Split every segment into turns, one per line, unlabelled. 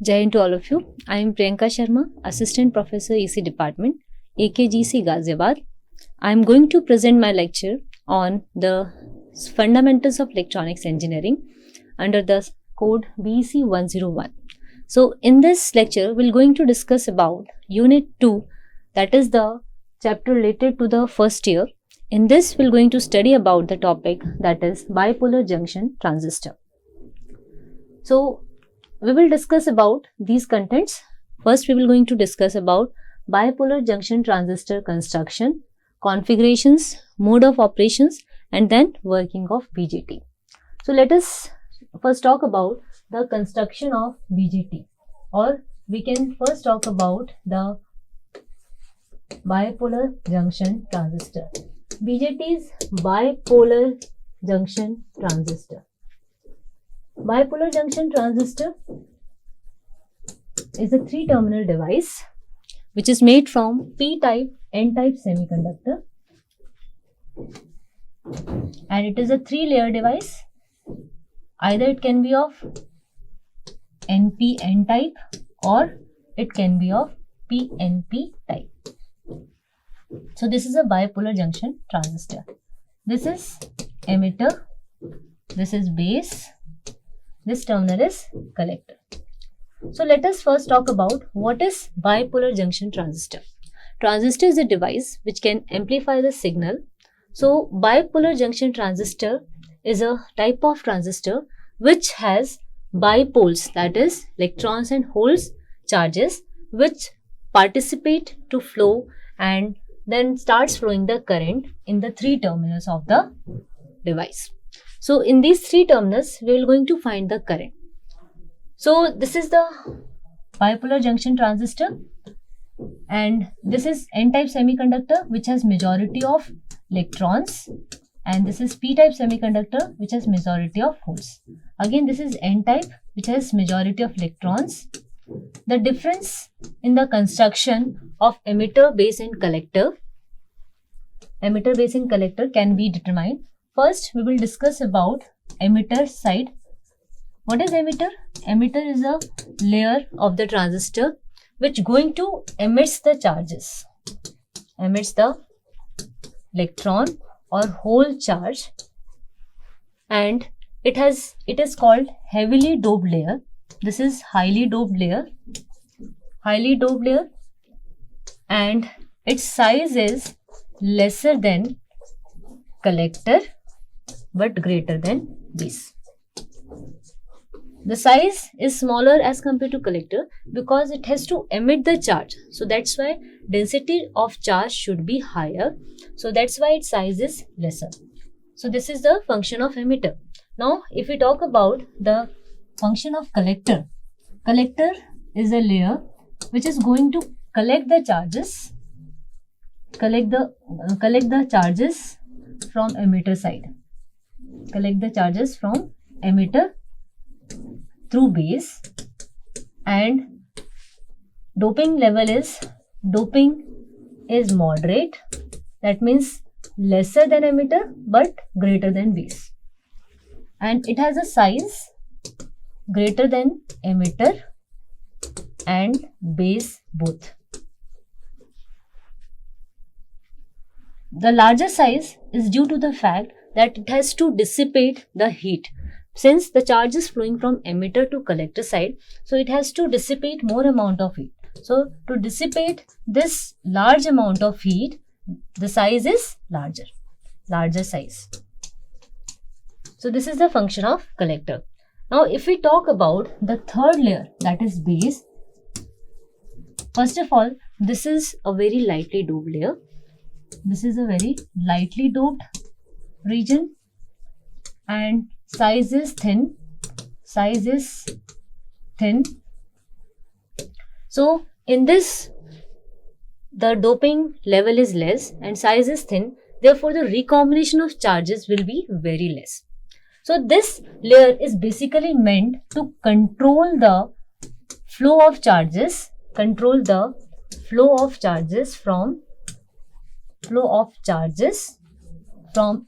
Jai Hind to all of you. I am Priyanka Sharma, Assistant Professor EC Department, AKGEC Ghaziabad. I am going to present my lecture on the fundamentals of electronics engineering under the code BEC 101. So in this lecture, we're going to discuss about Unit 2, that is the chapter related to the first year. In this, we're going to study about the topic that is bipolar junction transistor. So we will discuss about these contents. First, we will going to discuss about bipolar junction transistor construction, configurations, mode of operations, and then working of BJT. So let us first talk about the construction of BJT, or we can first talk about the bipolar junction transistor. BJT is bipolar junction transistor. Bipolar junction transistor is a three-terminal device which is made from P-type, N-type semiconductor, and it is a three-layer device. Either it can be of NP-N type or it can be of PNP type. So this is a bipolar junction transistor. This is emitter, this is base, this terminal is collector. So let us first talk about what is bipolar junction transistor. Transistor is a device which can amplify the signal. So bipolar junction transistor is a type of transistor which has bipoles, that is electrons and holes charges, which participate to flow and then starts flowing the current in the three terminals of the device. So in these three terminals, we are going to find the current. So this is the bipolar junction transistor, and this is N-type semiconductor which has majority of electrons, and this is P-type semiconductor which has majority of holes. Again, this is N-type which has majority of electrons. The difference in the construction of emitter, base and collector, can be determined. First, we will discuss about emitter side. What is emitter? Emitter is a layer of the transistor which going to emits the charges, emits the electron or hole charge, and it is called heavily doped layer. This is highly doped layer, and its size is lesser than collector but greater than base. The size is smaller as compared to collector because it has to emit the charge. So that's why density of charge should be higher. So that's why its size is lesser. So this is the function of emitter. Now if we talk about the function of collector, collector is a layer which is going to collect the charges, collect the charges from emitter side, collect the charges from emitter through base, and doping is moderate, that means lesser than emitter but greater than base, and it has a size greater than emitter and base both. The larger size is due to the fact that it has to dissipate the heat. Since the charge is flowing from emitter to collector side, so it has to dissipate more amount of heat. So to dissipate this large amount of heat, the size is larger size. So this is the function of collector. Now if we talk about the third layer, that is base, first of all, this is a very lightly doped layer. This is a very lightly doped region, and size is thin. So in this, the doping level is less and size is thin. Therefore, the recombination of charges will be very less. So this layer is basically meant to control the flow of charges, from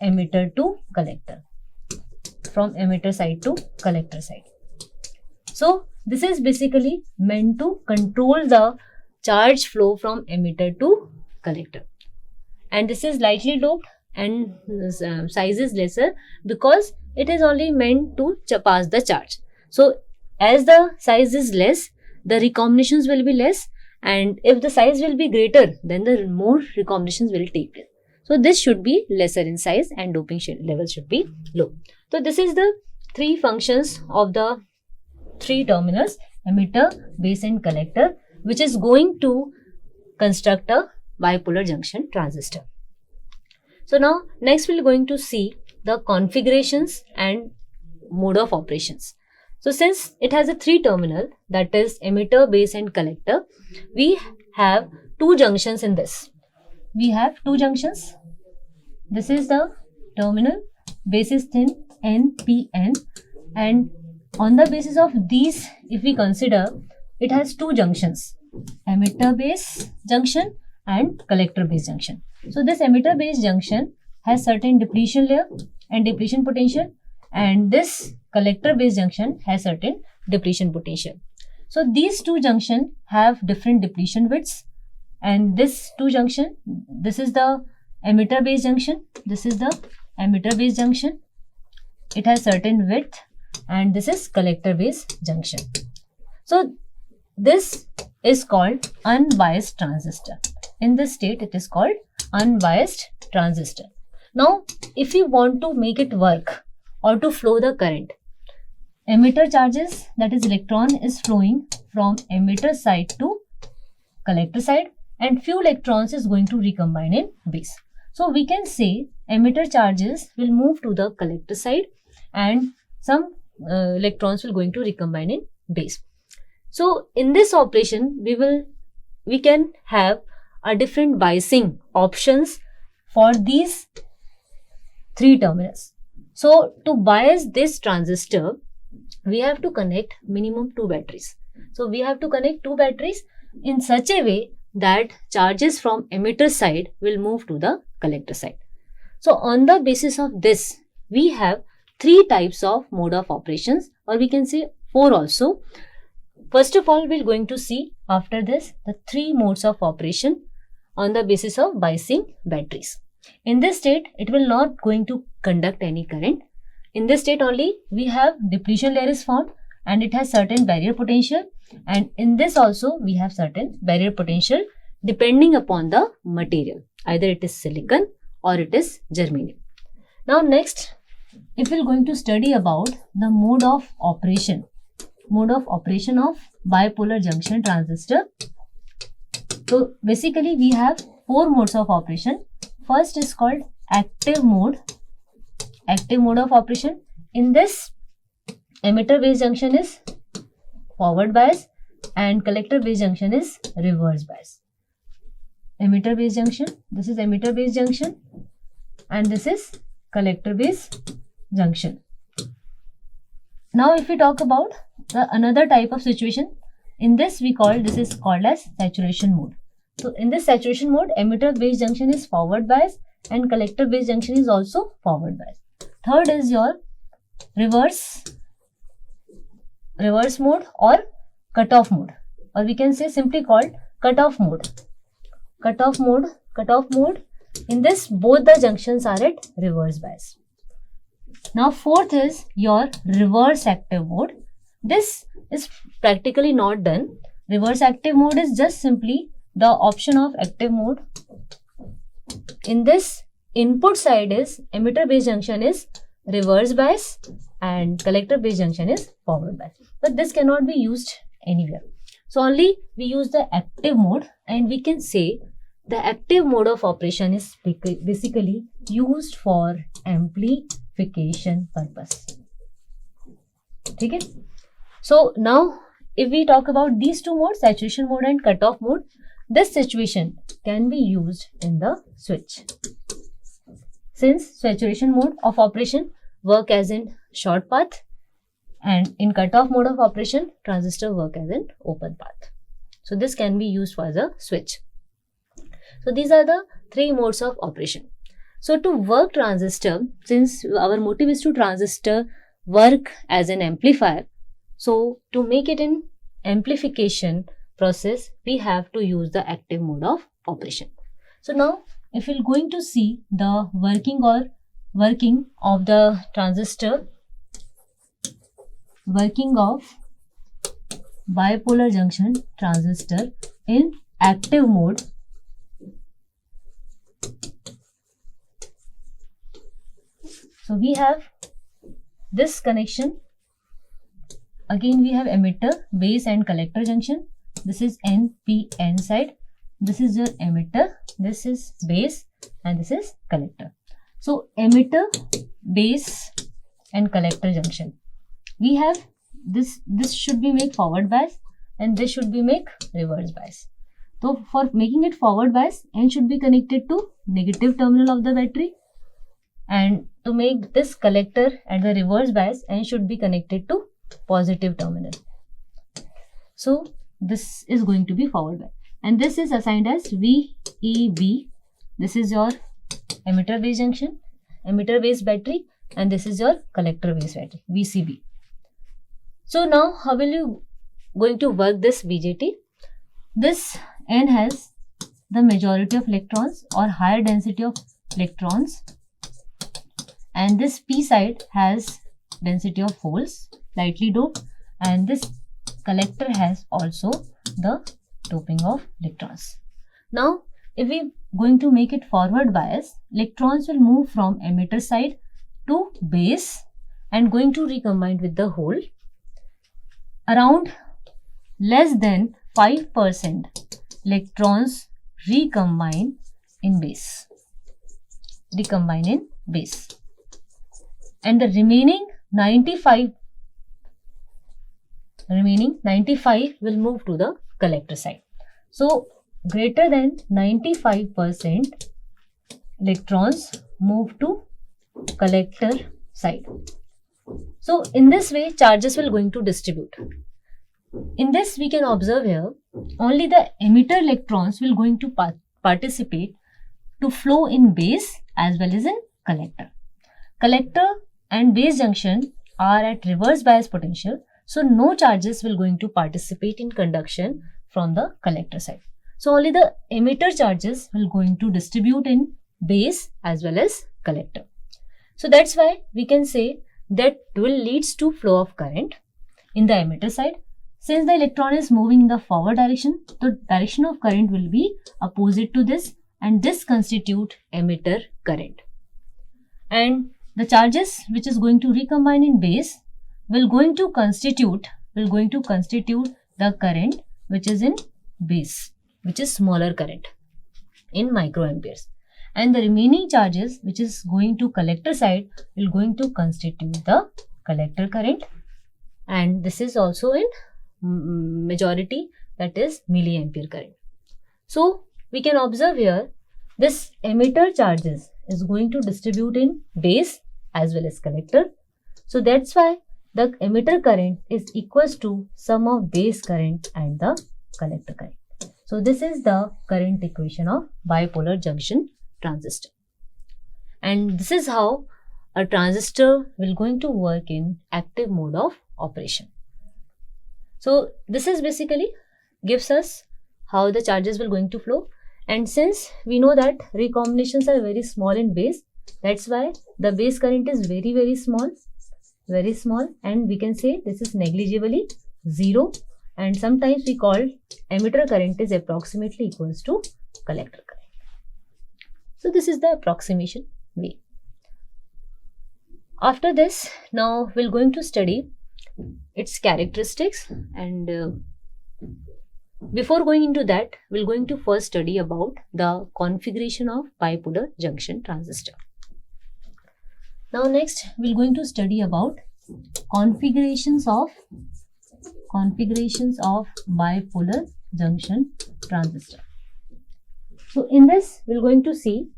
emitter to collector, from emitter side to collector side. So This is basically meant to control the charge flow from emitter to collector. And this is lightly doped and size is lesser because it is only meant to pass the charge. So as the size is less, the recombinations will be less, and if the size will be greater, then the more recombinations will take place. So this should be lesser in size and doping level should be low. So this is the three functions of the three terminals, emitter, base and collector, which is going to construct a bipolar junction transistor. So now next we are going to see the configurations and mode of operations. So since it has a three terminal, that is emitter, base and collector, we have two junctions in this. We have two junctions. This is the terminal, base is thin, N, P, N, and on the basis of these, if we consider, it has two junctions, emitter base junction and collector base junction. So this emitter base junction has certain depletion layer and depletion potential, and this collector base junction has certain depletion potential. So these two junctions have different depletion widths, and this two junction, this is the emitter base junction, this is the emitter base junction, it has certain width, and this is collector base junction. So this is called unbiased transistor. In this state it is called unbiased transistor. Now if we want to make it work or to flow the current, emitter charges, that is electron, is flowing from emitter side to collector side, and few electrons is going to recombine in base. So we can say emitter charges will move to the collector side and some electrons will going to recombine in base. So in this operation we can have a different biasing options for these three terminals. So to bias this transistor, we have to connect minimum two batteries. So we have to connect two batteries in such a way that charges from emitter side will move to the collector side. So on the basis of this, we have three types of mode of operations, or we can say four also. First of all, we're going to see after this the three modes of operation on the basis of biasing batteries. In this state, it will not going to conduct any current. In this state only, we have depletion layer is formed and it has certain barrier potential, and in this also we have certain barrier potential depending upon the material. Either it is silicon or it is germanium. Now next, if we're going to study about the mode of operation of bipolar junction transistor. So basically we have four modes of operation. First is called active mode of operation. In this, emitter base junction is forward bias and collector base junction is reverse bias. Emitter base junction, this is emitter base junction, and this is collector base junction. Now if we talk about the another type of situation, in this this is called as saturation mode. So in this saturation mode, emitter base junction is forward bias and collector base junction is also forward bias. Third is your reverse mode or cutoff mode, or we can say simply called cutoff mode. Cutoff mode. In this, both the junctions are at reverse bias. Now fourth is your reverse active mode. This is practically not done. Reverse active mode is just simply the option of active mode. In this, input side is emitter base junction is reverse bias and collector base junction is forward bias. But this cannot be used anywhere. So only we use the active mode, and we can say the active mode of operation is basically used for amplification purpose. Okay? So now if we talk about these two modes, saturation mode and cutoff mode, this situation can be used in the switch. Since saturation mode of operation work as in short path, and in cutoff mode of operation, transistor work as an open path. So this can be used for the switch. So these are the three modes of operation. So to work transistor, since our motive is to transistor work as an amplifier, So to make it in amplification process, we have to use the active mode of operation. So now if we're going to see the working of the transistor, working of bipolar junction transistor in active mode. So we have this connection. Again we have emitter, base and collector junction. This is N side. This is your emitter, this is base and this is collector. So emitter, base and collector junction. We have this should be make forward bias and this should be make reverse bias. So for making it forward bias, N should be connected to negative terminal of the battery, and to make this collector at the reverse bias, N should be connected to positive terminal. So this is going to be forward bias, and this is assigned as VEB. This is your emitter base junction, emitter base battery, and this is your collector base battery, VCB. So now how will you going to work this BJT? This N has the majority of electrons or higher density of electrons, and this P side has density of holes, lightly doped, and this collector has also the doping of electrons. Now if we going to make it forward bias, electrons will move from emitter side to base and going to recombine with the hole. Around less than 5% electrons recombine in base, and the remaining 95 will move to the collector side. So greater than 95% electrons move to collector side. So in this way charges will going to distribute. In this we can observe here only the emitter electrons will going to participate to flow in base as well as in collector. Collector and base junction are at reverse bias potential, so no charges will going to participate in conduction from the collector side. So only the emitter charges will going to distribute in base as well as collector. So that's why we can say that will leads to flow of current in the emitter side. Since the electron is moving in the forward direction, the direction of current will be opposite to this, and this constitute emitter current. And the charges which is going to recombine in base will going to constitute the current which is in base, which is smaller current in microamperes, and the remaining charges which is going to collector side will going to constitute the collector current, and this is also in majority, that is milliampere current. So we can observe here this emitter charges is going to distribute in base as well as collector. So that's why the emitter current is equals to sum of base current and the collector current. So this is the current equation of bipolar junction transistor, and this is how a transistor will going to work in active mode of operation. So this is basically gives us how the charges will going to flow, and since we know that recombinations are very small in base, that's why the base current is very small, and we can say this is negligibly zero, and sometimes we call emitter current is approximately equals to collector current. So this is the approximation way. After this, now we're going to study its characteristics, and before going into that, we're going to first study about the configuration of bipolar junction transistor. Now next, we're going to study about configurations of bipolar junction transistor. So in this, we're going to see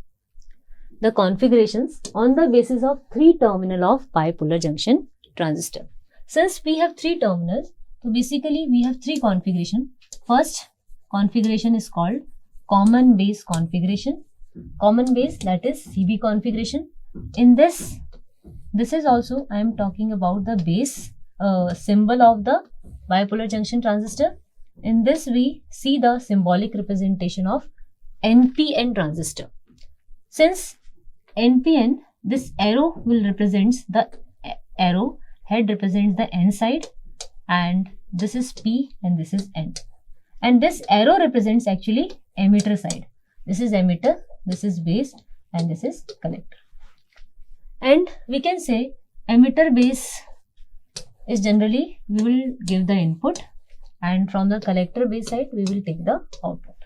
the configurations on the basis of 3 terminal of bipolar junction transistor. Since we have 3 terminals, so basically we have 3 configuration. First configuration is called common base configuration. Common base, that is CB configuration. In this is also I am talking about the base symbol of the bipolar junction transistor. In this we see the symbolic representation of NPN transistor. Since NPN, this arrow will represent the arrow head represents the N side, and this is P and this is N. And this arrow represents actually emitter side. This is emitter, this is base, and this is collector. And we can say emitter base is generally we will give the input, and from the collector base side we will take the output.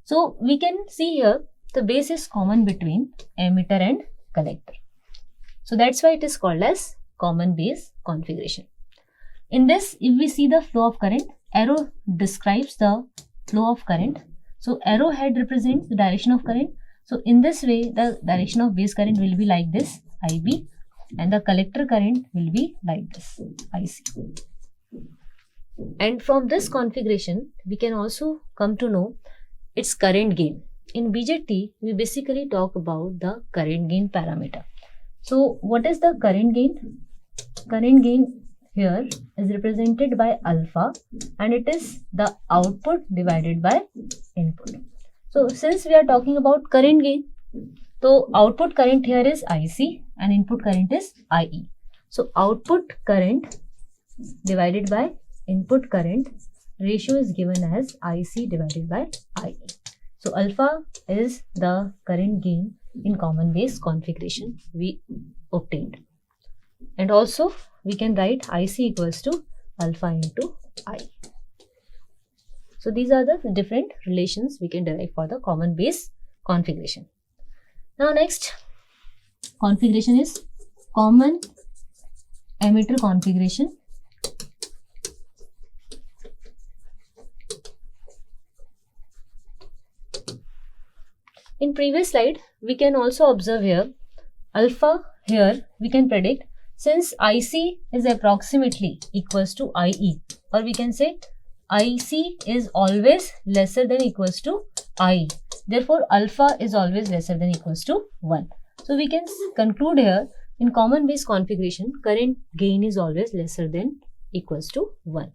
So we can see here the base is common between emitter and collector. So that's why it is called as common base configuration. In this, if we see the flow of current, arrow describes the flow of current. So arrow head represents the direction of current. So in this way, the direction of base current will be like this, IB, and the collector current will be like this, IC. And from this configuration, we can also come to know its current gain. In BJT, we basically talk about the current gain parameter. So what is the current gain? Current gain here is represented by alpha, and it is the output divided by input. So since we are talking about current gain, so output current here is IC and input current is IE. So output current divided by input current ratio is given as IC divided by IE. So alpha is the current gain in common base configuration we obtained. And also we can write IC equals to alpha into IE. So these are the different relations we can derive for the common base configuration. Now next configuration is common emitter configuration. In previous slide, we can also observe here, alpha here we can predict since IC is approximately equals to IE, or we can say IC is always lesser than equals to IE. Therefore, alpha is always lesser than equals to 1. So we can conclude here in common base configuration, current gain is always lesser than equals to 1.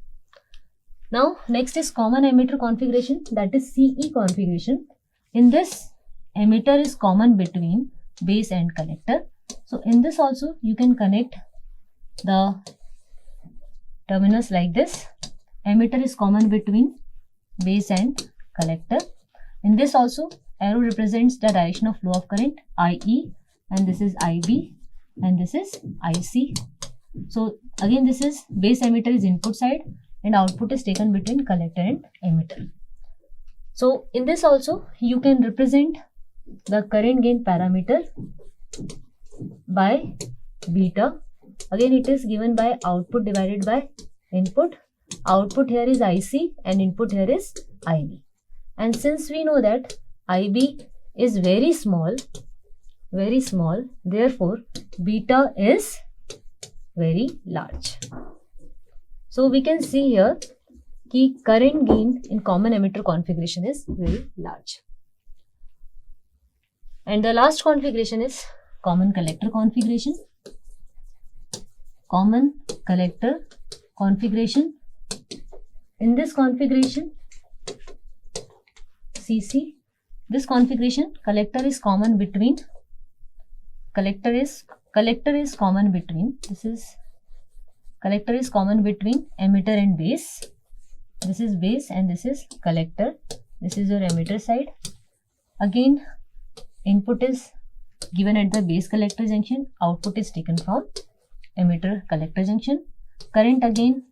Now next is common emitter configuration, that is CE configuration. In this, emitter is common between base and collector. So in this also you can connect the terminals like this. Emitter is common between base and collector. In this also arrow represents the direction of flow of current IE, and this is IB, and this is IC. So again this is base emitter is input side and output is taken between collector and emitter. So in this also you can represent the current gain parameter by beta. Again it is given by output divided by input. Output here is IC and input here is IB. And since we know that IB is very small, therefore beta is very large. So we can see here कि current gain in common emitter configuration is very large. And the last configuration is common collector configuration. Common collector configuration. In this configuration, CC, this configuration, collector is common between, collector is common between emitter and base. This is base and this is collector. This is your emitter side. Again, input is given at the base collector junction, output is taken from emitter collector junction. Current again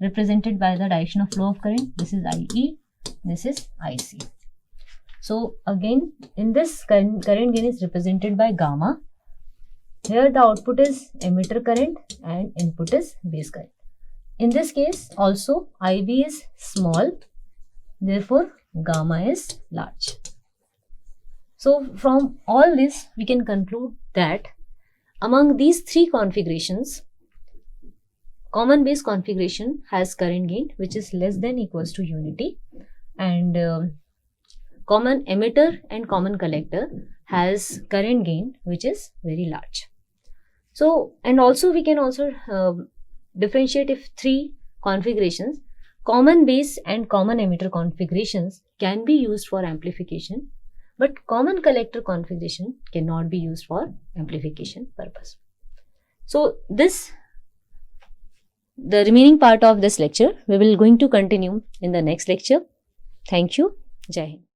represented by the direction of flow of current. This is IE, this is IC. So again in this current gain is represented by gamma. Here the output is emitter current and input is base current. In this case also IB is small, therefore gamma is large. So from all this we can conclude that among these three configurations, common base configuration has current gain which is less than equals to unity, and common emitter and common collector has current gain which is very large. So and also we can also differentiate if three configurations, common base and common emitter configurations can be used for amplification, but common collector configuration cannot be used for amplification purpose. So the remaining part of this lecture we will going to continue in the next lecture. Thank you. Jai Hind.